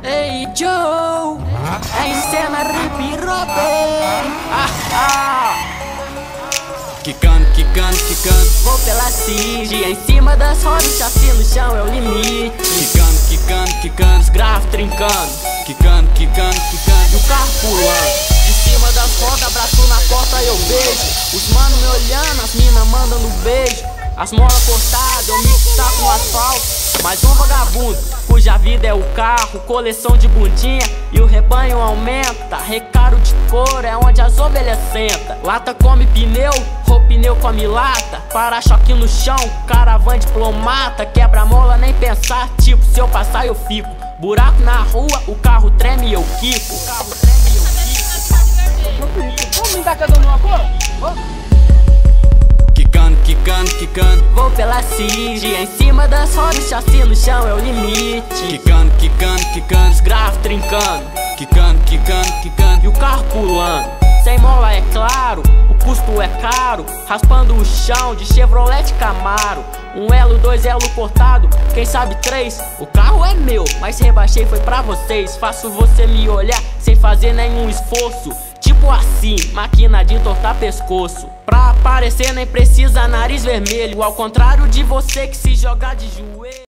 Ei, Joe, é em cena hip hop. Quicando, quicando, quicando. Vou pela Cid, em cima das rodas, chassi no chão é o limite. Quicando, quicando, quicando. Os grafos trincando, Quicando, quicando, quicando. e o carro pulando. De cima das rodas, abraço na porta eu beijo. Os mano me olhando, as mina mandando beijo. As molas cortadas, eu me destaco no asfalto. Mais um vagabundo, cuja vida é o carro. Coleção de bundinha e o rebanho aumenta. Recaro de couro é onde as ovelhas sentam. Lata come pneu, ou pneu come lata. Para-choque no chão, caravana diplomata. Quebra-mola nem pensar, tipo, se eu passar eu fico. Buraco na rua, o carro treme e eu quico. Vamos me dar cada um numa cor? Quicando, quicando, quicando. Vou pela Cid, em cima das rodas, chassi no chão é o limite. Quicando, quicando, quicando. Os grafos trincando, Quicando, quicando, quicando. e o carro pulando. Sem mola é claro, o custo é caro. Raspando o chão de Chevrolet Camaro. Um elo, dois elo cortado, quem sabe três. O carro é meu, mas rebaixei foi pra vocês. Faço você me olhar sem fazer nenhum esforço. Tipo assim, máquina de entortar pescoço. Pra aparecer nem precisa nariz vermelho. Ao contrário de você que se jogar de joelho.